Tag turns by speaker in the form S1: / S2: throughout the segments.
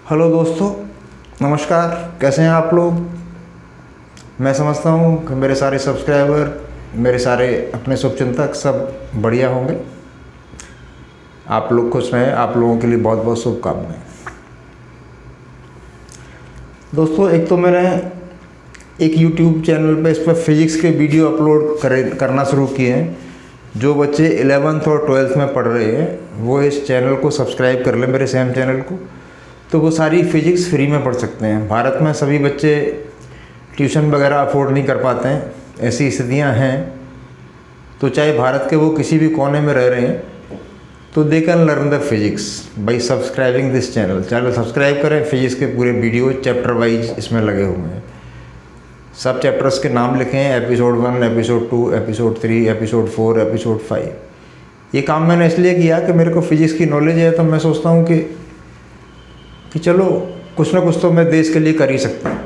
S1: Hello दोस्तों, नमस्कार। कैसे हैं आप लोग? मैं समझता हूँ कि मेरे सारे सब्सक्राइबर, मेरे सारे अपने शुभचिंतक सब बढ़िया होंगे। आप लोग खुश रहें, आप लोगों के लिए बहुत बहुत शुभकामनाएं। दोस्तों, एक तो मैंने एक YouTube चैनल पे इस पर फिजिक्स के वीडियो अपलोड करना शुरू किए हैं। जो बच्चे 11th और 12th में पढ़ रहे हैं वो इस चैनल को सब्सक्राइब कर लें, मेरे सेम चैनल को, तो वो सारी फिजिक्स फ्री में पढ़ सकते हैं। भारत में सभी बच्चे ट्यूशन वगैरह अफोर्ड नहीं कर पाते हैं, ऐसी स्थितियां हैं। तो चाहे भारत के वो किसी भी कोने में रह रहे हैं तो they can learn the physics by subscribing this channel. Channel subscribe करें। फिजिक्स के पूरे वीडियो चैप्टर वाइज इसमें लगे हुए हैं। सब चैप्टर्स के नाम लिखे हैं, episode 1, episode 2, episode 3, episode 4, episode 5। ये काम मैंने इसलिए किया कि मेरे को फिजिक्स की नॉलेज है, तो मैं सोचता हूँ कि चलो कुछ ना कुछ तो मैं देश के लिए कर ही सकता हूँ,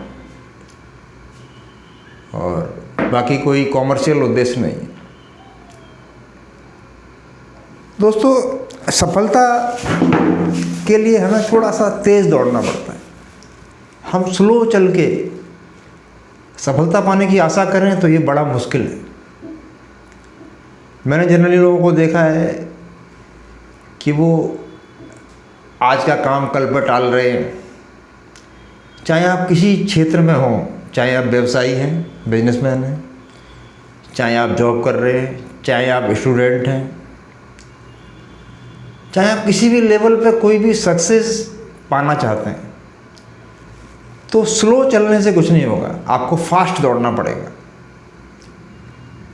S1: और बाकी कोई कॉमर्शियल उद्देश्य नहीं है। दोस्तों, सफलता के लिए हमें थोड़ा सा तेज़ दौड़ना पड़ता है। हम स्लो चल के सफलता पाने की आशा करें तो ये बड़ा मुश्किल है। मैंने जनरली लोगों को देखा है कि वो आज का काम कल पर टाल रहे हैं। चाहे आप किसी क्षेत्र में हों, चाहे आप व्यवसायी हैं, बिजनेसमैन हैं, चाहे आप जॉब कर रहे हैं, चाहे आप स्टूडेंट हैं, चाहे आप किसी भी लेवल पे कोई भी सक्सेस पाना चाहते हैं, तो स्लो चलने से कुछ नहीं होगा, आपको फास्ट दौड़ना पड़ेगा।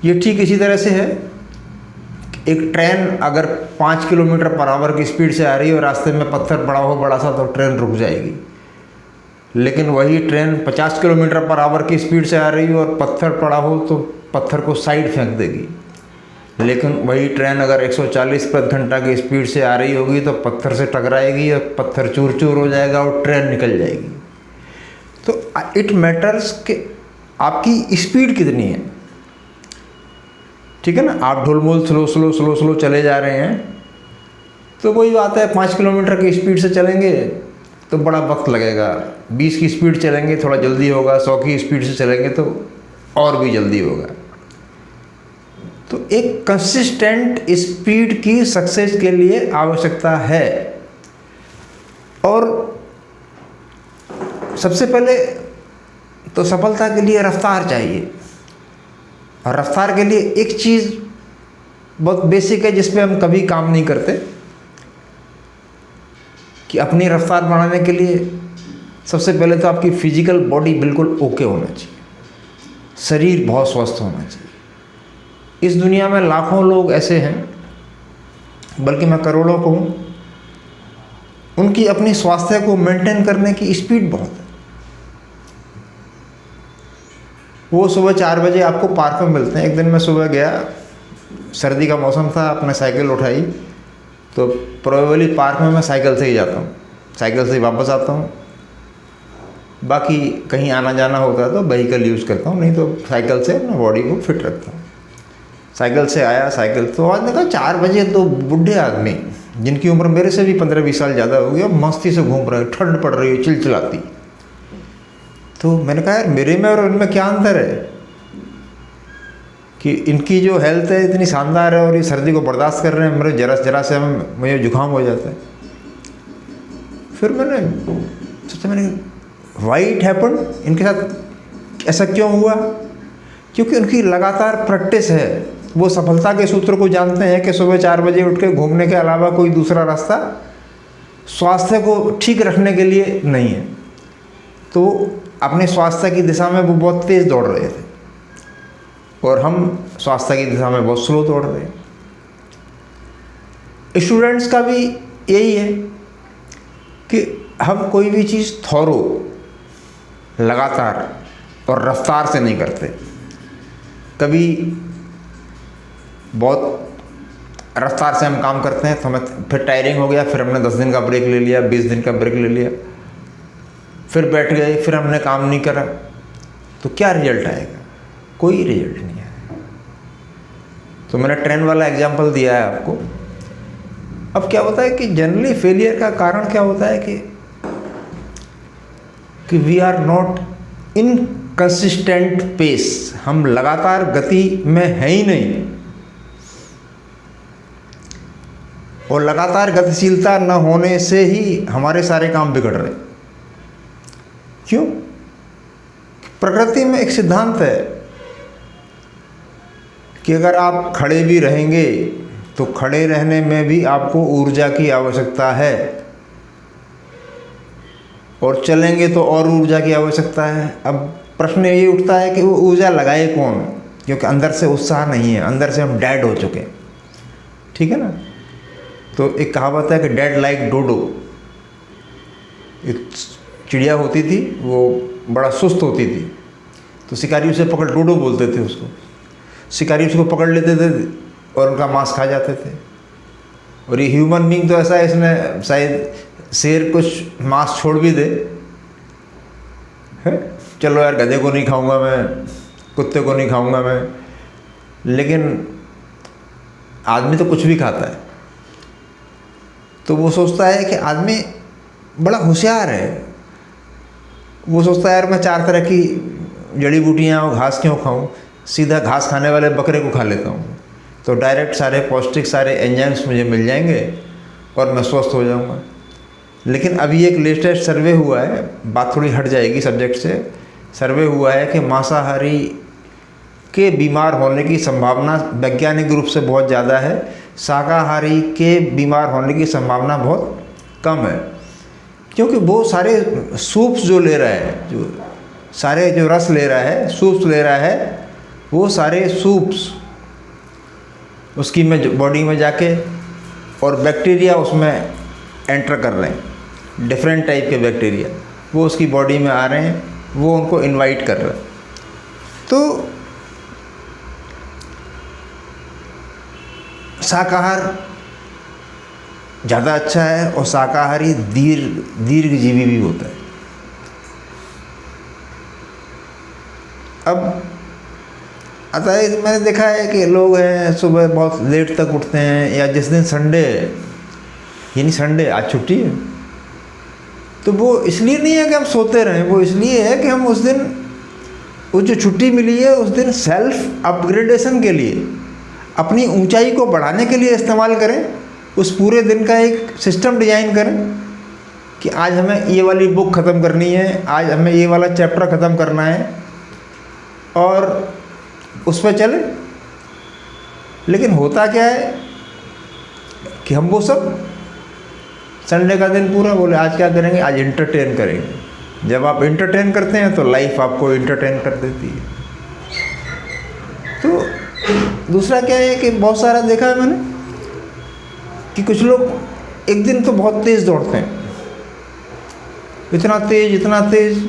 S1: ये ठीक इसी तरह से है। एक ट्रेन अगर 5 किलोमीटर पर आवर की स्पीड से आ रही है और रास्ते में पत्थर पड़ा हो बड़ा सा, तो ट्रेन रुक जाएगी। लेकिन वही ट्रेन 50 किलोमीटर पर आवर की स्पीड से आ रही हो और पत्थर पड़ा हो तो पत्थर को साइड फेंक देगी। लेकिन वही ट्रेन अगर 140 प्रति घंटा की स्पीड से आ रही होगी तो पत्थर से टकराएगी और पत्थर चूर चूर हो जाएगा और ट्रेन निकल जाएगी। तो इट मैटर्स कि आपकी स्पीड कितनी है। ठीक है ना? आप ढोलमोल स्लो स्लो स्लो स्लो चले जा रहे हैं तो कोई बात है, 5 किलोमीटर की स्पीड से चलेंगे तो बड़ा वक्त लगेगा। 20 की स्पीड चलेंगे थोड़ा जल्दी होगा, 100 की स्पीड से चलेंगे तो और भी जल्दी होगा। तो एक कंसिस्टेंट स्पीड की सक्सेस के लिए आवश्यकता है। और सबसे पहले तो सफलता के लिए रफ्तार चाहिए। और रफ्तार के लिए एक चीज़ बहुत बेसिक है जिस पे हम कभी काम नहीं करते, कि अपनी रफ्तार बढ़ाने के लिए सबसे पहले तो आपकी फिजिकल बॉडी बिल्कुल ओके होना चाहिए, शरीर बहुत स्वस्थ होना चाहिए। इस दुनिया में लाखों लोग ऐसे हैं, बल्कि मैं करोड़ों को हूँ, उनकी अपनी स्वास्थ्य को मेंटेन करने की स्पीड बहुत है। वो सुबह 4 बजे आपको पार्क में मिलते हैं। एक दिन मैं सुबह गया, सर्दी का मौसम था, अपने साइकिल उठाई, तो प्रोबेबली पार्क में मैं साइकिल से ही जाता हूँ, साइकिल से ही वापस आता हूँ। बाकी कहीं आना जाना होता है तो व्हीकल यूज़ करता हूँ, नहीं तो साइकिल से अपना बॉडी को फिट रखता हूँ। साइकिल से आया, साइकिल तो आज देखा 4 बजे तो बूढ़े आदमी जिनकी उम्र मेरे से भी 15-20 साल ज़्यादा हो गई, मस्ती से घूम रहे हैं, ठंड पड़ रही है चिलचिलाती। तो मैंने कहा यार, मेरे में और उनमें क्या अंतर है कि इनकी जो हेल्थ है इतनी शानदार है और ये सर्दी को बर्दाश्त कर रहे हैं, मेरे जरा से मुझे जुकाम हो जाता है। फिर मैंने सोचा, व्हाई इट हैपन, इनके साथ ऐसा क्यों हुआ? क्योंकि उनकी लगातार प्रैक्टिस है। वो सफलता के सूत्र को जानते हैं कि सुबह 4 बजे उठ के घूमने के अलावा कोई दूसरा रास्ता स्वास्थ्य को ठीक रखने के लिए नहीं है। तो अपने स्वास्थ्य की दिशा में वो बहुत तेज़ दौड़ रहे थे और हम स्वास्थ्य की दिशा में बहुत स्लो दौड़ रहे हैं। स्टूडेंट्स का भी यही है कि हम कोई भी चीज़ थोरो, लगातार और रफ्तार से नहीं करते। कभी बहुत रफ्तार से हम काम करते हैं तो हमें फिर टायरिंग हो गया, फिर हमने 10 दिन का ब्रेक ले लिया, 20 दिन का ब्रेक ले लिया, फिर बैठ गए, फिर हमने काम नहीं करा, तो क्या रिजल्ट आएगा? कोई रिजल्ट नहीं आएगा। तो मैंने ट्रेन वाला एग्जाम्पल दिया है आपको। अब क्या होता है कि जनरली फेलियर का कारण क्या होता है कि कि we are not in consistent pace, हम लगातार गति में है ही नहीं, और लगातार गतिशीलता न होने से ही हमारे सारे काम बिगड़ रहे। क्यों? प्रकृति में एक सिद्धांत है कि अगर आप खड़े भी रहेंगे तो खड़े रहने में भी आपको ऊर्जा की आवश्यकता है, और चलेंगे तो और ऊर्जा की आवश्यकता है। अब प्रश्न ये उठता है कि वो ऊर्जा लगाए कौन, क्योंकि अंदर से उत्साह नहीं है, अंदर से हम डेड हो चुके हैं, ठीक है ना। तो एक कहावत है कि डेड लाइक डोडो। एक चिड़िया होती थी, वो बड़ा सुस्त होती थी, तो शिकारी उसे पकड़, डोडो बोलते थे उसको, शिकारी उसको पकड़ लेते थे और उनका मांस खा जाते थे। और ये ह्यूमन बीइंग तो ऐसा है, इसने शायद शेर कुछ मांस छोड़ भी दे, है चलो यार गधे को नहीं खाऊंगा मैं, कुत्ते को नहीं खाऊंगा मैं, लेकिन आदमी तो कुछ भी खाता है। तो वो सोचता है कि आदमी बड़ा होशियार है, वो सोचता है यार मैं 4 तरह की जड़ी बूटियाँ और घास क्यों खाऊं, सीधा घास खाने वाले बकरे को खा लेता हूँ, तो डायरेक्ट सारे पौष्टिक सारे एंजाइम्स मुझे मिल जाएंगे और मैं स्वस्थ हो जाऊँगा। लेकिन अभी एक लेटेस्ट सर्वे हुआ है, बात थोड़ी हट जाएगी सब्जेक्ट से, सर्वे हुआ है कि मांसाहारी के बीमार होने की संभावना वैज्ञानिक रूप से बहुत ज़्यादा है, शाकाहारी के बीमार होने की संभावना बहुत कम है। क्योंकि वो सारे सूप्स जो ले रहा है, जो सारे जो रस ले रहा है, सूप्स ले रहा है, वो सारे सूप्स उसकी में बॉडी में जाके और बैक्टीरिया उसमें एंटर कर रहे हैं, डिफरेंट टाइप के बैक्टीरिया वो उसकी बॉडी में आ रहे हैं, वो उनको इनवाइट कर रहे हैं। तो शाकाहार ज़्यादा अच्छा है और शाकाहारी दीर्घजीवी भी होता है। अब अतः मैंने देखा है कि लोग हैं सुबह बहुत लेट तक उठते हैं, या जिस दिन संडे है, यानी संडे आज छुट्टी है, तो वो इसलिए नहीं है कि हम सोते रहें, वो इसलिए है कि हम उस दिन, वो जो छुट्टी मिली है उस दिन सेल्फ अपग्रेडेशन के लिए, अपनी ऊंचाई को बढ़ाने के लिए इस्तेमाल करें। उस पूरे दिन का एक सिस्टम डिज़ाइन करें कि आज हमें ये वाली बुक ख़त्म करनी है, आज हमें ये वाला चैप्टर ख़त्म करना है, और उस पर चले। लेकिन होता क्या है कि हम वो सब संडे का दिन पूरा बोले आज क्या करेंगे, आज इंटरटेन करेंगे। जब आप इंटरटेन करते हैं तो लाइफ आपको इंटरटेन कर देती है। तो दूसरा क्या है कि बहुत सारा देखा है मैंने कि कुछ लोग एक दिन तो बहुत तेज़ दौड़ते हैं, इतना तेज़,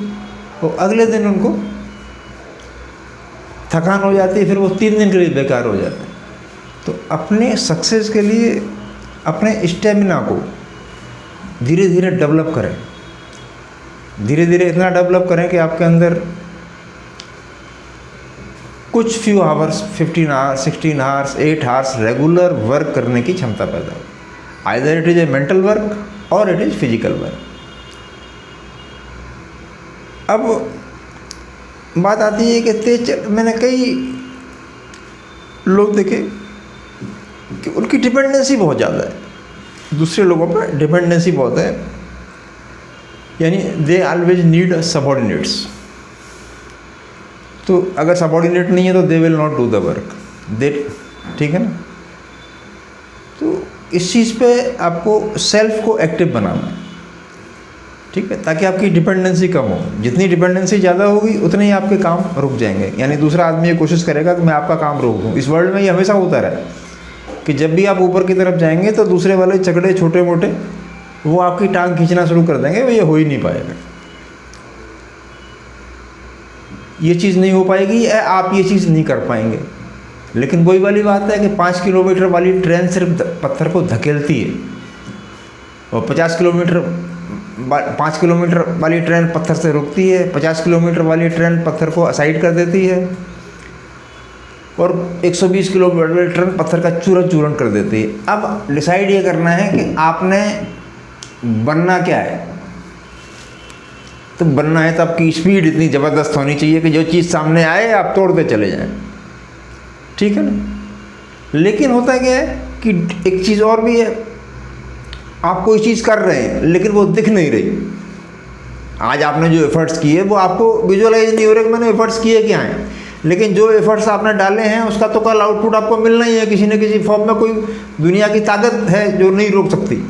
S1: तो अगले दिन उनको थकान हो जाती है, फिर वो 3 दिन के लिए बेकार हो जाते हैं। तो अपने सक्सेस के लिए अपने स्टेमिना को धीरे धीरे डेवलप करें, धीरे धीरे इतना डेवलप करें कि आपके अंदर कुछ few hours, 15 hours, 16 hours, 8 hours regular work करने की क्षमता पैदा हो। Either it is a mental work और इट इज़ फिजिकल वर्क। अब बात आती है कि मैंने कई लोग देखे कि उनकी डिपेंडेंसी बहुत ज़्यादा है, दूसरे लोगों पर डिपेंडेंसी बहुत है, यानी दे ऑलवेज नीड सबऑर्डिनेट्स। तो अगर सबऑर्डिनेट नहीं है तो they will not do the work, they, ठीक है ना। तो इस चीज़ पे आपको सेल्फ को एक्टिव बनाना है, ठीक है, ताकि आपकी डिपेंडेंसी कम हो। जितनी डिपेंडेंसी ज़्यादा होगी उतने ही आपके काम रुक जाएंगे, यानी दूसरा आदमी ये कोशिश करेगा कि मैं आपका काम रोक दूँ। इस वर्ल्ड में ये हमेशा होता रहा कि जब भी आप ऊपर की तरफ जाएंगे तो दूसरे वाले झगड़े छोटे मोटे वो आपकी टांग खींचना शुरू कर देंगे, ये हो ही नहीं पाएगा, ये चीज़ नहीं हो पाएगी, आप ये चीज़ नहीं कर पाएंगे। लेकिन वही वाली बात है कि 5 किलोमीटर वाली ट्रेन सिर्फ पत्थर को धकेलती है, और 5 किलोमीटर वाली ट्रेन पत्थर से रुकती है, 50 किलोमीटर वाली ट्रेन पत्थर को साइड कर देती है, और 120 किलोमीटर वाली ट्रेन पत्थर का चूरन चूरन कर देती है। अब डिसाइड ये करना है कि आपने बनना क्या है। तो बनना है तो आपकी स्पीड इतनी ज़बरदस्त होनी चाहिए कि जो चीज़ सामने आए आप तोड़ते चले जाएं, ठीक है ना। लेकिन होता क्या है कि एक चीज़ और भी है, आप कोई चीज़ कर रहे हैं लेकिन वो दिख नहीं रही। आज आपने जो एफर्ट्स किए वो आपको विजुअलाइज नहीं हो रहा कि मैंने एफर्ट्स किए क्या हैं, लेकिन जो एफर्ट्स आपने डाले हैं उसका तो कल आउटपुट आपको मिलना ही है किसी न किसी फॉर्म में। कोई दुनिया की ताकत है जो नहीं रोक सकती।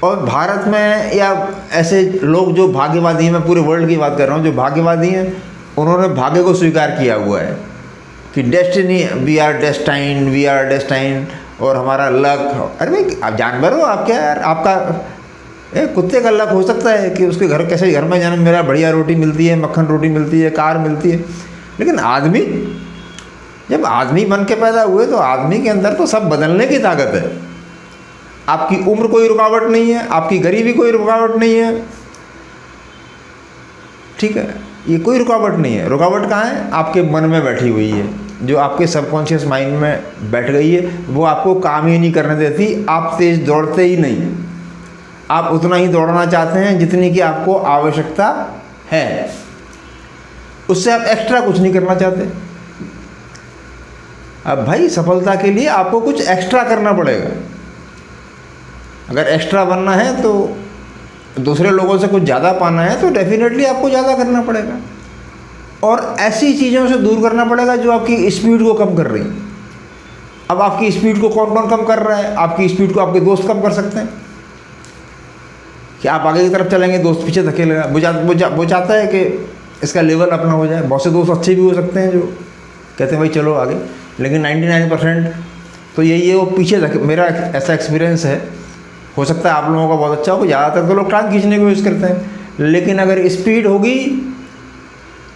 S1: और भारत में या ऐसे लोग जो भाग्यवादी हैं, मैं पूरे वर्ल्ड की बात कर रहा हूँ, जो भाग्यवादी हैं उन्होंने भाग्य को स्वीकार किया हुआ है कि डेस्टिनी, वी आर डेस्टाइन और हमारा लक। अरे भाई आप जानवर हो, आप क्या यार, आपका कुत्ते का लक हो सकता है कि उसके घर कैसे घर में जन्म मेरा बढ़िया रोटी मिलती है, मक्खन रोटी मिलती है, कार मिलती है। लेकिन आदमी, जब आदमी बन के पैदा हुए तो आदमी के अंदर तो सब बदलने की ताकत है। आपकी उम्र कोई रुकावट नहीं है, आपकी गरीबी कोई रुकावट नहीं है, ठीक है, ये कोई रुकावट नहीं है। रुकावट कहाँ है? आपके मन में बैठी हुई है, जो आपके सबकॉन्शियस माइंड में बैठ गई है, वो आपको काम ही नहीं करने देती। आप तेज दौड़ते ही नहीं, आप उतना ही दौड़ना चाहते हैं जितनी की आपको आवश्यकता है, उससे आप एक्स्ट्रा कुछ नहीं करना चाहते। अब भाई सफलता के लिए आपको कुछ एक्स्ट्रा करना पड़ेगा। अगर एक्स्ट्रा बनना है तो दूसरे लोगों से कुछ ज़्यादा पाना है तो डेफिनेटली आपको ज़्यादा करना पड़ेगा, और ऐसी चीज़ों से दूर करना पड़ेगा जो आपकी स्पीड को कम कर रही। अब आपकी स्पीड को कौन कौन कम कर रहा है? आपकी स्पीड को आपके दोस्त कम कर सकते हैं कि आप आगे की तरफ चलेंगे, दोस्त पीछे धकेलेगा। वो चाहता है कि इसका लेवल अपना हो जाए। बहुत से दोस्त अच्छे भी हो सकते हैं जो कहते हैं भाई चलो आगे, लेकिन 99% तो यही है, वो पीछे धके। मेरा ऐसा एक्सपीरियंस है, हो सकता है आप लोगों का बहुत अच्छा हो, ज़्यादातर तो लोग टांग खींचने की कोशिश करते हैं, लेकिन अगर स्पीड होगी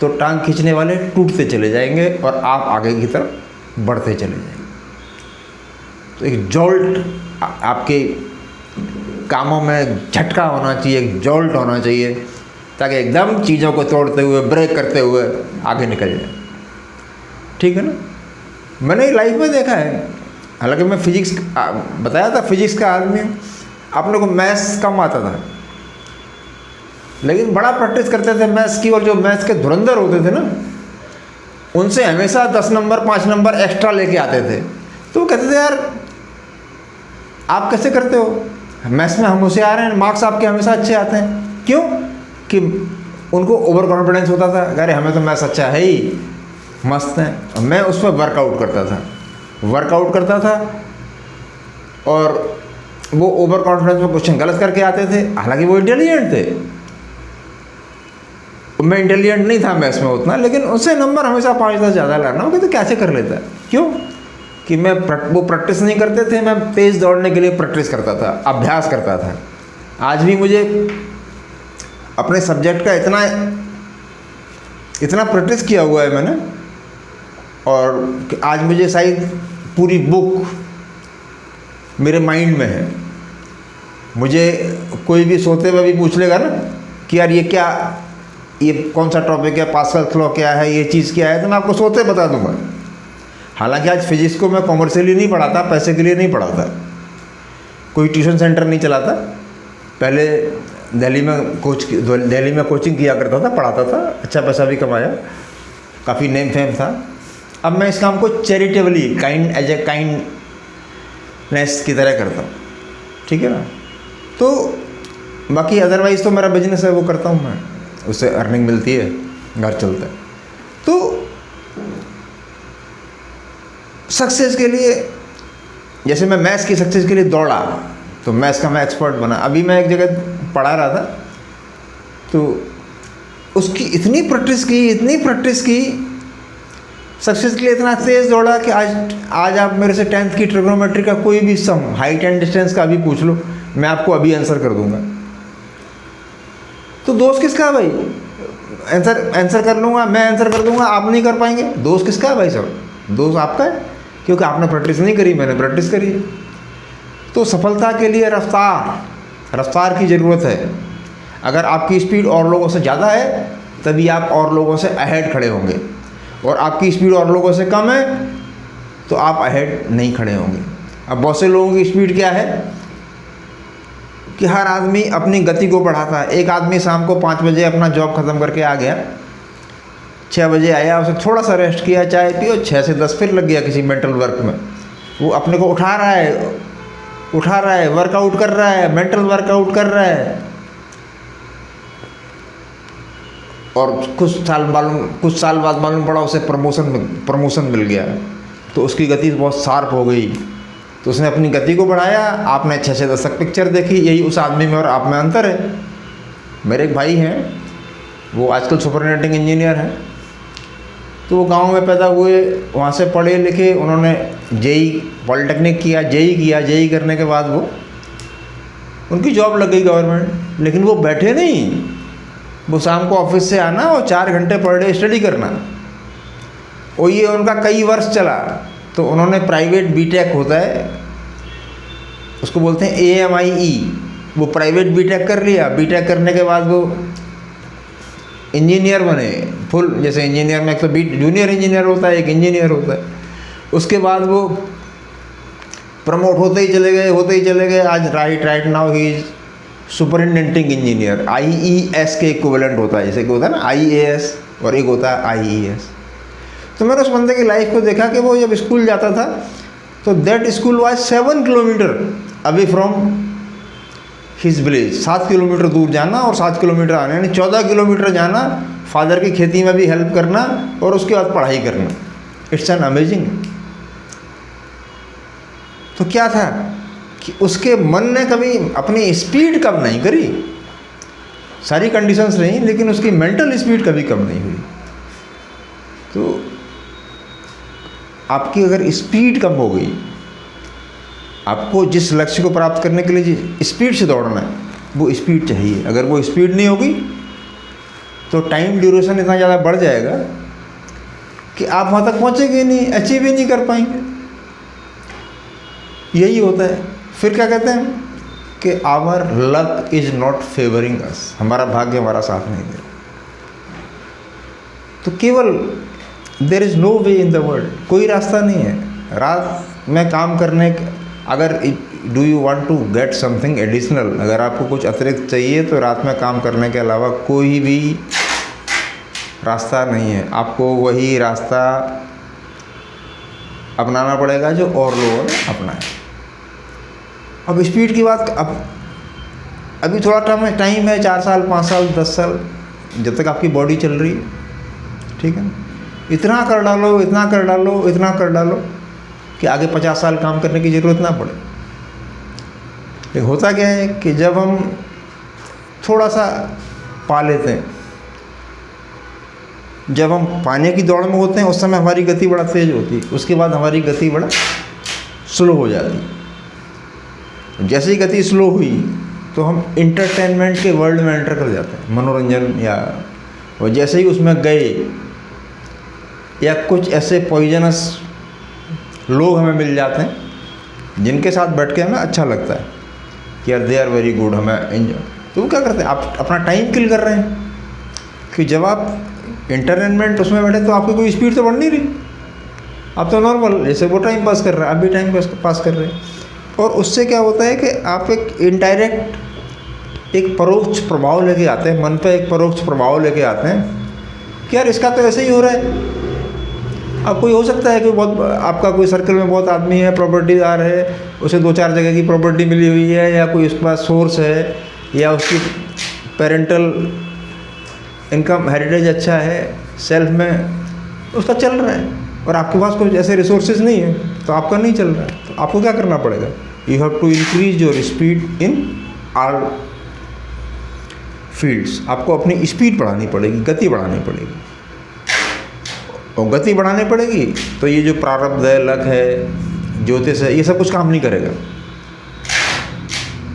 S1: तो टांग खींचने वाले टूटते चले जाएंगे और आप आगे की तरफ बढ़ते चले जाएंगे। तो एक जॉल्ट आपके कामों में झटका होना चाहिए, एक जॉल्ट होना चाहिए, ताकि एकदम चीज़ों को तोड़ते हुए, ब्रेक करते हुए आगे निकल जाए, ठीक है ना। मैंने लाइफ में देखा है, हालांकि मैं फिजिक्स बताया था, फिजिक्स का आदमी हूँ, अपने को मैथ्स कम आता था, लेकिन बड़ा प्रैक्टिस करते थे मैथ्स की, और जो मैथ्स के धुरंधर होते थे ना, उनसे हमेशा 10 नंबर 5 नंबर एक्स्ट्रा लेके आते थे। तो वो कहते थे यार आप कैसे करते हो, मैथ्स में हम होशियार हैं, मार्क्स आपके हमेशा अच्छे आते हैं। क्यों? कि उनको ओवर कॉन्फिडेंस होता था, अरे हमें तो मैथ्स अच्छा है ही, मस्त है। मैं उस पर वर्कआउट करता था और वो ओवर कॉन्फिडेंस में क्वेश्चन गलत करके आते थे, हालांकि वो इंटेलिजेंट थे। मैं इंटेलिजेंट नहीं था मैथ्स में उतना, लेकिन उससे नंबर हमेशा 5-10 ज़्यादा लाना। वो कहते कैसे कर लेता है? क्यों? कि वो प्रैक्टिस नहीं करते थे, मैं तेज़ दौड़ने के लिए प्रैक्टिस करता था, अभ्यास करता था। आज भी मुझे अपने सब्जेक्ट का इतना प्रैक्टिस किया हुआ है मैंने, और आज मुझे शायद पूरी बुक मेरे माइंड में है। मुझे कोई भी सोते हुए भी पूछ लेगा ना कि यार ये कौन सा टॉपिक है, पास्कल्स लॉ क्या है, ये चीज़ क्या है, तो मैं आपको सोते बता दूंगा। हालांकि आज फिजिक्स को मैं कॉमर्शियली नहीं पढ़ाता, पैसे के लिए नहीं पढ़ाता, कोई ट्यूशन सेंटर नहीं चलाता। पहले दिल्ली में कोचिंग किया करता था, पढ़ाता था, अच्छा पैसा भी कमाया, काफ़ी नेम फेम था। अब मैं इस काम को चैरिटेबली, एज ए काइंडनेस की तरह करता हूँ, ठीक है ना। तो बाकी अदरवाइज़ तो मेरा बिजनेस है, वो करता हूँ मैं, उससे अर्निंग मिलती है, घर चलता है। तो सक्सेस के लिए, जैसे मैं मैथ्स की सक्सेस के लिए दौड़ा तो मैथ्स का मैं एक्सपर्ट बना। अभी मैं एक जगह पढ़ा रहा था, तो उसकी इतनी प्रैक्टिस की, सक्सेस के लिए इतना तेज़ दौड़ा कि आज आप मेरे से 10th की ट्रिग्नोमेट्री का कोई भी सम, हाइट एंड डिस्टेंस का अभी पूछ लो, मैं आपको अभी आंसर कर दूंगा। तो दोस्त किसका है भाई? आंसर कर लूँगा, मैं आंसर कर दूंगा, आप नहीं कर पाएंगे। दोस्त किसका है भाई साहब? दोस्त आपका है, क्योंकि आपने प्रैक्टिस नहीं करी, मैंने प्रैक्टिस करी। तो सफलता के लिए रफ्तार की ज़रूरत है। अगर आपकी स्पीड और लोगों से ज़्यादा है तभी आप और लोगों से अहेड खड़े होंगे, और आपकी स्पीड और लोगों से कम है तो आप अहेड नहीं खड़े होंगे। अब बहुत से लोगों की स्पीड क्या है कि हर आदमी अपनी गति को बढ़ाता है। एक आदमी शाम को 5 बजे अपना जॉब ख़त्म करके आ गया, 6 बजे आया, उसने थोड़ा सा रेस्ट किया, चाय पियो, 6 से 10 फिर लग गया किसी मेंटल वर्क में। वो अपने को उठा रहा है, वर्कआउट कर रहा है, मेंटल वर्कआउट कर रहा है, और कुछ साल बाद मालूम पड़ा उसे प्रमोशन मिल गया, तो उसकी गति बहुत शार्प हो गई। तो उसने अपनी गति को बढ़ाया, आपने 6 से 10 तक पिक्चर देखी। यही उस आदमी में और आप में अंतर है। मेरे एक भाई हैं, वो आजकल सुपरनेटिंग इंजीनियर हैं। तो वो गांव में पैदा हुए, वहाँ से पढ़े लिखे, उन्होंने जेई पॉलिटेक्निक किया, जेई करने के बाद वो उनकी जॉब लग गई गवर्नमेंट। लेकिन वो बैठे नहीं, वो शाम को ऑफिस से आना और 4 घंटे पर डे स्टडी करना, और ये उनका कई वर्ष चला। तो उन्होंने प्राइवेट बीटेक होता है, उसको बोलते हैं AMIE, वो प्राइवेट बीटेक कर लिया। बीटेक करने के बाद वो इंजीनियर बने फुल, जैसे इंजीनियर में एक तो जूनियर इंजीनियर होता है, एक इंजीनियर होता है। उसके बाद वो प्रमोट होते ही चले गए। आज right now he is superintending engineer, IES के इक्विवेलेंट होता है, जैसे कि होता है ना IAS, और एक होता है IES। तो मैंने उस बंदे की लाइफ को देखा कि वो जब स्कूल जाता था तो that school was 7 kilometre away from his village. 7 kilometre दूर जाना और 7 किलोमीटर आना, यानी 14 किलोमीटर जाना, फादर की खेती में भी हेल्प करना और उसके बाद पढ़ाई करना। It's an amazing. तो क्या था कि उसके मन ने कभी अपनी स्पीड कम नहीं करी, सारी कंडीशंस रही, लेकिन उसकी मेंटल स्पीड कभी कम नहीं हुई। तो आपकी अगर स्पीड कम हो गई, आपको जिस लक्ष्य को प्राप्त करने के लिए जिस स्पीड से दौड़ना है, वो स्पीड चाहिए। अगर वो स्पीड नहीं होगी तो टाइम ड्यूरेशन इतना ज़्यादा बढ़ जाएगा कि आप वहाँ तक पहुँचेंगे नहीं, अचीव ही नहीं कर पाएंगे। यही होता है। फिर क्या कहते हैं कि our luck is not favouring us, हमारा भाग्य हमारा साथ नहीं दे रहा। तो केवल there is no way in the world, कोई रास्ता नहीं है रात में काम करने के। अगर do you want to get something additional, अगर आपको कुछ अतिरिक्त चाहिए तो रात में काम करने के अलावा कोई भी रास्ता नहीं है। आपको वही रास्ता अपनाना पड़ेगा जो और लोगों ने अपनाया। अब स्पीड की बात, अब अभी थोड़ा टाइम है, 4 साल 5 साल 10 साल, जब तक आपकी बॉडी चल रही है, ठीक है ना। इतना कर डालो कि आगे 50 साल काम करने की ज़रूरत ना पड़े। लेकिन होता क्या है कि जब हम थोड़ा सा पा लेते हैं, जब हम पाने की दौड़ में होते हैं, उस समय हमारी गति बड़ा तेज़ होती है, उसके बाद हमारी गति बड़ा स्लो हो जाती है। जैसे ही गति स्लो हुई तो हम इंटरटेनमेंट के वर्ल्ड में एंटर कर जाते हैं, मनोरंजन या, और जैसे ही उसमें गए या कुछ ऐसे पॉइजनस लोग हमें मिल जाते हैं जिनके साथ बैठ के हमें अच्छा लगता है कि यार दे आर वेरी गुड, हमें एंजॉय। तो वो क्या करते हैं, आप अपना टाइम किल कर रहे हैं। कि जब आप इंटरटेनमेंट उसमें बैठे तो आपकी कोई स्पीड तो बढ़ नहीं रही, आप तो नॉर्मल जैसे वो टाइम पास कर रहे हैं, आप भी टाइम पास कर रहे हैं। और उससे क्या होता है कि आप एक इनडायरेक्ट एक परोक्ष प्रभाव लेके आते हैं, मन पे एक परोक्ष प्रभाव लेके आते हैं कि यार इसका तो ऐसे ही हो रहा है। अब कोई हो सकता है कि बहुत आपका कोई सर्कल में बहुत आदमी है, प्रॉपर्टीदार है, उसे 2-4 जगह की प्रॉपर्टी मिली हुई है, या कोई उसके पास सोर्स है, या उसकी पेरेंटल इनकम हेरिटेज अच्छा है, सेल्फ में उसका चल रहा है, और आपके पास कुछ ऐसे रिसोर्सेज नहीं है तो आपका नहीं चल रहा है। तो आपको क्या करना पड़ेगा, you have to increase your speed in all fields. आपको अपनी स्पीड बढ़ानी पड़ेगी, गति बढ़ानी पड़ेगी। और गति बढ़ानी पड़ेगी तो ये जो प्रारब्ध है, लक है, ज्योतिष है, ये सब कुछ काम नहीं करेगा।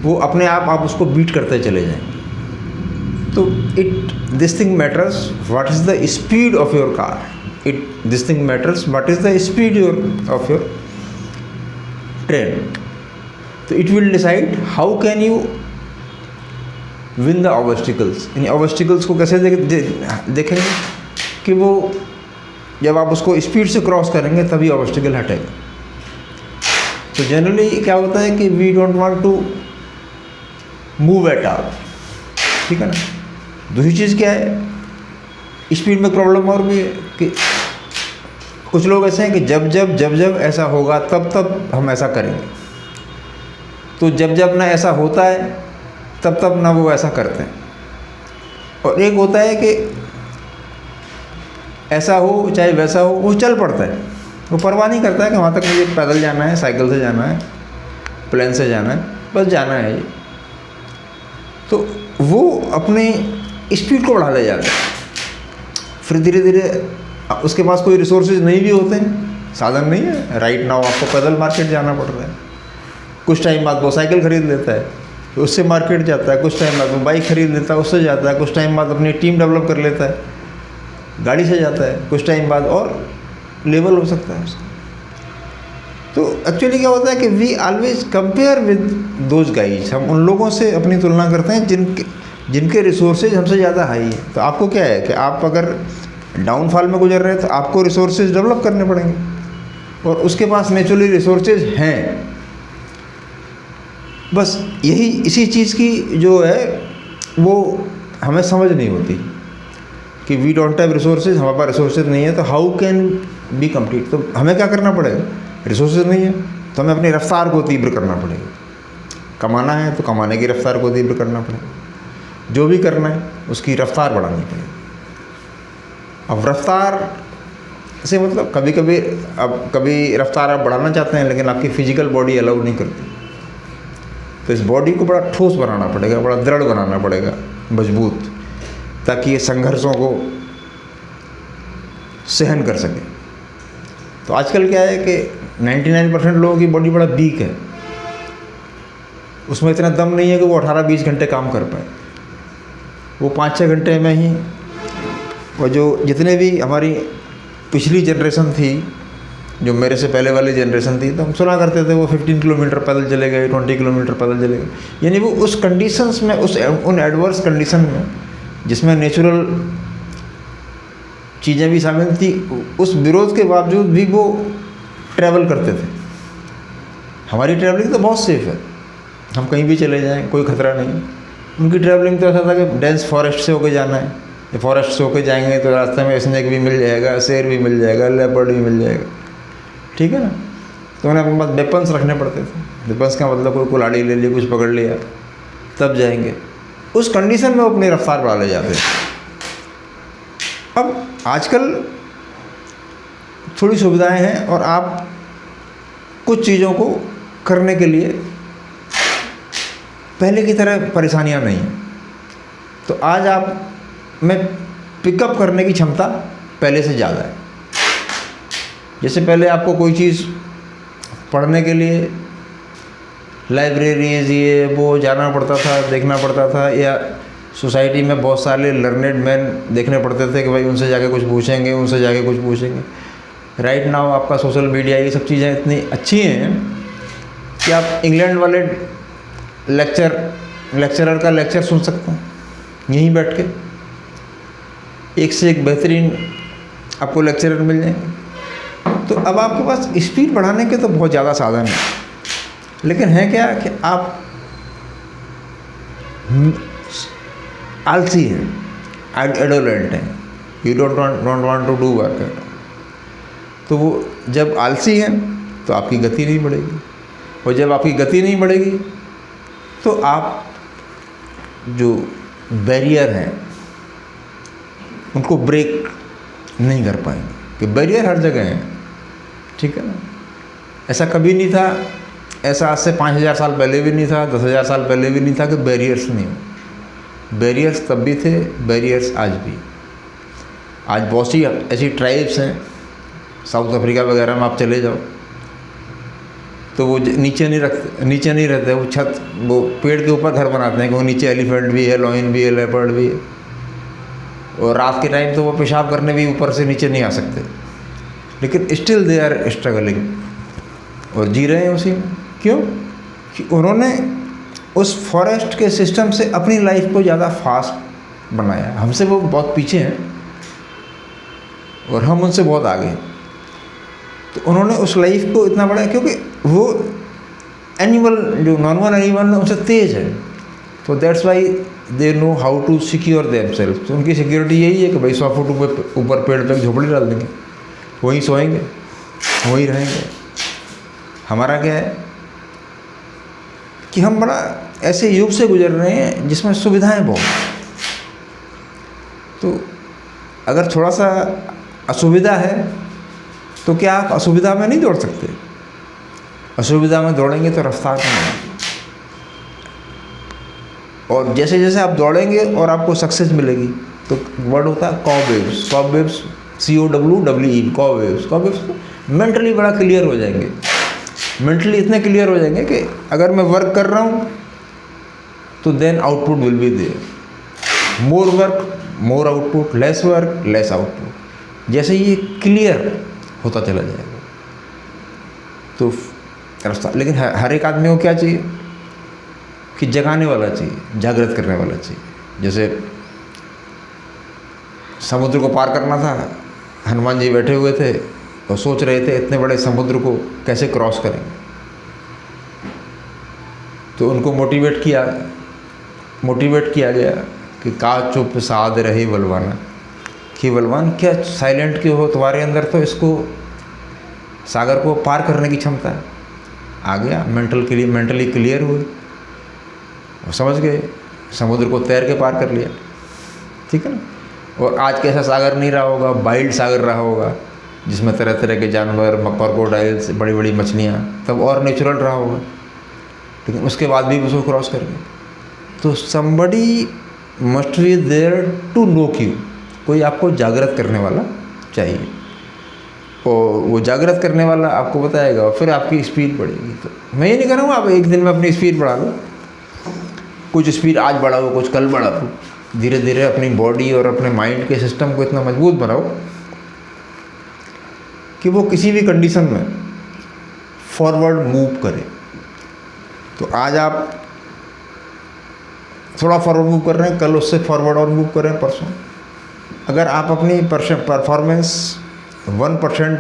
S1: वो अपने आप उसको बीट करते चले जाएंगे। तो this thing matters what is the speed of your car, this thing matters what is the speed of your train. तो it will decide how can you win the obstacles. इन ऑब्स्टिकल्स को कैसे देखेंगे कि वो जब आप उसको स्पीड से क्रॉस करेंगे तभी ऑब्स्टिकल हटेगा। तो जनरली क्या होता है कि we don't want to move at all, ठीक है ना। दूसरी चीज़ क्या है, स्पीड में प्रॉब्लम और भी है कि कुछ लोग ऐसे हैं कि जब जब ऐसा होगा तब तब हम ऐसा करेंगे, तो जब ना ऐसा होता है तब ना वो ऐसा करते हैं। और एक होता है कि ऐसा हो चाहे वैसा हो, वो चल पड़ता है, वो परवाह नहीं करता है कि वहाँ तक मुझे पैदल जाना है, साइकिल से जाना है, प्लेन से जाना है, बस जाना है ये। तो वो अपने स्पीड को बढ़ा ले जाता है। फिर धीरे धीरे उसके पास कोई रिसोर्सेज नहीं भी होते हैं, साधन नहीं है, राइट नाउ आपको पैदल मार्केट जाना पड़ रहा है। कुछ टाइम बाद वो साइकिल खरीद लेता है, तो उससे मार्केट जाता है। कुछ टाइम बाद वो बाइक खरीद लेता है, उससे जाता है। कुछ टाइम बाद अपनी टीम डेवलप कर लेता है, गाड़ी से जाता है। कुछ टाइम बाद और लेवल हो सकता है उसका। तो एक्चुअली क्या होता है कि we always compare with those guys, हम उन लोगों से अपनी तुलना करते हैं जिनके रिसोर्सेज हमसे ज़्यादा हाई है। तो आपको क्या है कि आप अगर डाउनफॉल में गुजर रहे हैं तो आपको रिसोर्सेज डेवलप करने पड़ेंगे, और उसके पास नेचुरली रिसोर्सेज हैं। बस यही इसी चीज़ की जो है वो हमें समझ नहीं होती कि वी डोंट हैव रिसोर्सेज, हमारे पास रिसोर्सेज नहीं है, तो हाउ कैन बी कंप्लीट। तो हमें क्या करना पड़ेगा, रिसोर्सेज नहीं है तो हमें अपनी रफ्तार को तीव्र करना पड़ेगा। कमाना है तो कमाने की रफ्तार को तीव्र करना पड़ेगा, जो भी करना है उसकी रफ्तार बढ़ानी पड़ेगी। अब रफ्तार से मतलब कभी रफ्तार आप बढ़ाना चाहते हैं लेकिन आपकी फिजिकल बॉडी अलाउ नहीं करती, तो इस बॉडी को बड़ा ठोस बनाना पड़ेगा, बड़ा दृढ़ बनाना पड़ेगा, मजबूत, ताकि ये संघर्षों को सहन कर सके। तो आजकल क्या है कि 99% लोगों की बॉडी बड़ा वीक है, उसमें इतना दम नहीं है कि वो 18-20 घंटे काम कर पाए। वो 5-6 घंटे में ही, और जो जितने भी हमारी पिछली जनरेशन थी, जो मेरे से पहले वाली जनरेशन थी, तो हम सुना करते थे वो 15 किलोमीटर पैदल चले गए, 20 किलोमीटर पैदल चले गए। यानी वो उस कंडीशंस में, उन एडवर्स कंडीशन में जिसमें नेचुरल चीज़ें भी शामिल थी, उस विरोध के बावजूद भी वो ट्रैवल करते थे। हमारी ट्रैवलिंग तो बहुत सेफ़ है, हम कहीं भी चले जाएं कोई ख़तरा नहीं। उनकी ट्रैवलिंग तो ऐसा था कि डेंस फॉरेस्ट से होकर जाना है, फॉरेस्ट से होकर जाएंगे तो रास्ते में स्नेक भी मिल जाएगा, शेर भी मिल जाएगा, लेपर्ड भी मिल जाएगा, ठीक है ना। तो उन्हें अपने पास वेपन्स रखने पड़ते थे। वेपन्स का मतलब कोई कुल्हाड़ी ले ली, कुछ पकड़ लिया, तब जाएंगे। उस कंडीशन में वो अपनी रफ्तार बढ़ा ले जाते थे। अब आजकल थोड़ी सुविधाएं हैं और आप कुछ चीज़ों को करने के लिए पहले की तरह परेशानियां नहीं हैं। तो आज आप में पिकअप करने की क्षमता पहले से ज़्यादा है। जैसे पहले आपको कोई चीज़ पढ़ने के लिए लाइब्रेरीज ये वो जाना पड़ता था, देखना पड़ता था, या सोसाइटी में बहुत सारे लर्नेड मैन देखने पड़ते थे कि भाई उनसे जाके कुछ पूछेंगे, उनसे जाके कुछ पूछेंगे। राइट नाउ आपका सोशल मीडिया, ये सब चीज़ें इतनी अच्छी हैं कि आप इंग्लैंड वाले लेक्चरर का लेक्चर सुन सकते हैं यहीं बैठ के। एक से एक बेहतरीन आपको लेक्चरर मिल जाएंगे। तो अब आपके पास स्पीड बढ़ाने के तो बहुत ज़्यादा साधन हैं, लेकिन है क्या कि आप आलसी हैं, एडोलेंट हैं, you don't want to do work. तो वो जब आलसी हैं तो आपकी गति नहीं बढ़ेगी, और जब आपकी गति नहीं बढ़ेगी तो आप जो बैरियर हैं उनको ब्रेक नहीं कर पाएंगे, कि बैरियर हर जगह है, ठीक है ना। ऐसा कभी नहीं था, ऐसा आज से 5000 साल पहले भी नहीं था, 10,000 साल पहले भी नहीं था कि बैरियर्स नहीं हो। बैरियर्स तब भी थे, बैरियर्स आज भी। आज बहुत सी ऐसी ट्राइब्स हैं, साउथ अफ्रीका वगैरह में आप चले जाओ तो वो नीचे नहीं रहते, वो छत, वो पेड़ के ऊपर घर बनाते हैं, क्योंकि नीचे एलिफेंट भी है, लॉयन भी है, लेपर्ड भी है, और रात के टाइम तो वो पेशाब करने भी ऊपर से नीचे नहीं आ सकते, लेकिन स्टिल दे आर स्ट्रगलिंग और जी रहे हैं उसी में। क्यों? कि उन्होंने उस फॉरेस्ट के सिस्टम से अपनी लाइफ को ज़्यादा फास्ट बनाया। हमसे वो बहुत पीछे हैं और हम उनसे बहुत आगे। तो उन्होंने उस लाइफ को इतना बड़ा, क्योंकि वो एनिमल जो नॉर्मल एनिमल है उनसे तेज़ है, तो that's why they know how to secure themselves. तो उनकी सिक्योरिटी यही है कि भाई 100 फुट ऊपर पेड़ पे झोपड़ी डाल देंगे, वहीं सोएंगे, वहीं रहेंगे। हमारा क्या है कि हम बड़ा ऐसे युग से गुजर रहे हैं जिसमें सुविधाएं बहुत। तो अगर थोड़ा सा असुविधा है तो क्या आप असुविधा में नहीं दौड़ सकते? असुविधा में दौड़ेंगे तो रफ्तार कम होगी। और जैसे जैसे आप दौड़ेंगे और आपको सक्सेस मिलेगी, तो वर्ड होता है कॉबवेव्स। कॉबवेव्स COWWE, कॉबवेव्स। कॉबवेव्स मेंटली बड़ा क्लियर हो जाएंगे। मेंटली इतने क्लियर हो जाएंगे कि अगर मैं वर्क कर रहा हूँ तो then output will be there. More work more output, less work less output. जैसे ये क्लियर होता चला जाएगा तो रास्ता। लेकिन हर एक आदमी को क्या चाहिए कि जगाने वाला चाहिए, जागृत करने वाला चाहिए। जैसे समुद्र को पार करना था, हनुमान जी बैठे हुए थे और सोच रहे थे इतने बड़े समुद्र को कैसे क्रॉस करेंगे। तो उनको मोटिवेट किया गया कि का चुप साध रहे बलवाना, कि बलवान क्या साइलेंट क्यों हो, तुम्हारे अंदर तो इसको सागर को पार करने की क्षमता है। आ गया, मेंटली क्लियर हुए और समझ गए, समुद्र को तैर के पार कर लिया। ठीक है ना। और आज कैसा सागर नहीं रहा होगा, वाइल्ड सागर रहा होगा जिसमें तरह तरह के जानवर, क्रोकोडाइल्स, बड़ी बड़ी मछलियाँ, तब और नेचुरल रहा होगा। लेकिन उसके बाद भी उसको क्रॉस कर गए। तो somebody must be there to know you. कोई आपको जागृत करने वाला चाहिए और वो जागृत करने वाला आपको बताएगा और फिर आपकी स्पीड बढ़ेगी। तो मैं ये नहीं कह रहा हूँ आप एक दिन में अपनी स्पीड बढ़ा लो, कुछ स्पीड आज बढ़ाओ, कुछ कल बढ़ाओ। धीरे धीरे अपनी बॉडी और अपने माइंड के सिस्टम को इतना मजबूत बनाओ कि वो किसी भी कंडीशन में फॉरवर्ड मूव करे। तो आज आप थोड़ा फॉरवर्ड मूव कर रहे हैं, कल उससे फॉरवर्ड और मूव कर रहे हैं, परसों। अगर आप अपनी परफॉर्मेंस 1%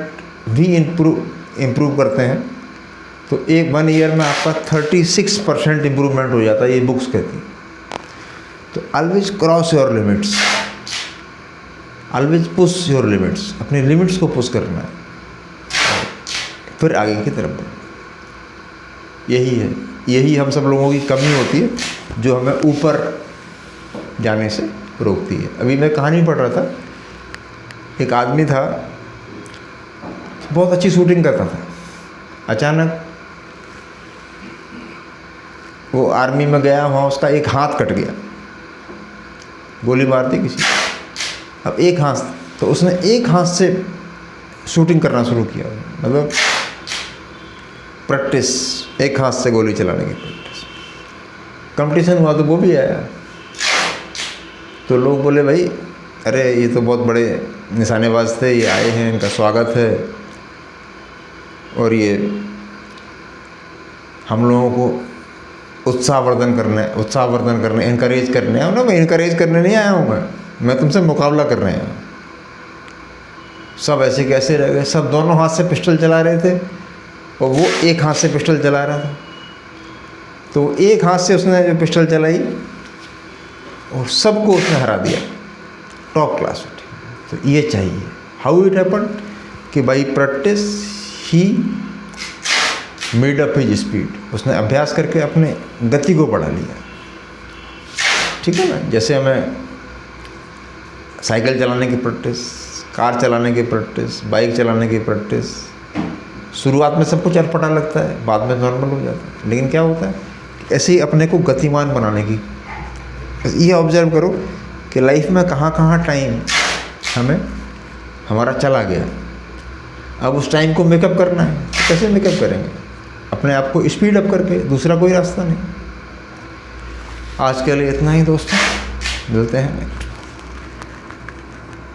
S1: भी इम्प्रूव करते हैं तो 1 ईयर में आपका 36% इम्प्रूवमेंट हो जाता है, ये बुक्स कहती हैं। तो always cross your limits, always push your limits. अपनी लिमिट्स को पुश करना है, फिर आगे की तरफ बढ़ना। यही हम सब लोगों की कमी होती है जो हमें ऊपर जाने से रोकती है। अभी मैं कहानी पढ़ रहा था, एक आदमी था, बहुत अच्छी शूटिंग करता था। अचानक वो आर्मी में गया, वहाँ उसका एक हाथ कट गया, गोली मार दी किसी। अब एक हाथ, तो उसने एक हाथ से शूटिंग करना शुरू किया। मतलब प्रैक्टिस, एक हाथ से गोली चलाने की प्रैक्टिस। कंपटीशन हुआ तो वो भी आया। तो लोग बोले भाई अरे ये तो बहुत बड़े निशानेबाज थे, ये आए हैं, इनका स्वागत है और ये हम लोगों को उत्साहवर्धन करने इनकरेज करने आया। मैं इनकरेज करने नहीं आया हूँ, मैं तुमसे मुकाबला करने आया हूँ। सब ऐसे कैसे रह गए, सब दोनों हाथ से पिस्टल चला रहे थे और वो एक हाथ से पिस्टल चला रहा था। तो एक हाथ से उसने जो पिस्टल चलाई और सबको उसने हरा दिया, टॉप क्लास। तो ये चाहिए। हाउ इट हैपन कि by practice he made up his speed. उसने अभ्यास करके अपने गति को बढ़ा लिया। ठीक है ना। जैसे हमें साइकिल चलाने की प्रैक्टिस, कार चलाने की प्रैक्टिस, बाइक चलाने की प्रैक्टिस, शुरुआत में सब कुछ अटपटा लगता है, बाद में नॉर्मल हो जाता है। लेकिन क्या होता है, ऐसे ही अपने को गतिमान बनाने की ये ऑब्जर्व करो कि लाइफ में कहाँ कहाँ टाइम हमारा चला गया। अब उस टाइम को मेकअप करना है, तो कैसे मेकअप करेंगे? अपने आप को स्पीड अप करके, दूसरा कोई रास्ता नहीं। आज के लिए इतना ही दोस्तों, मिलते हैं नेक्स्ट।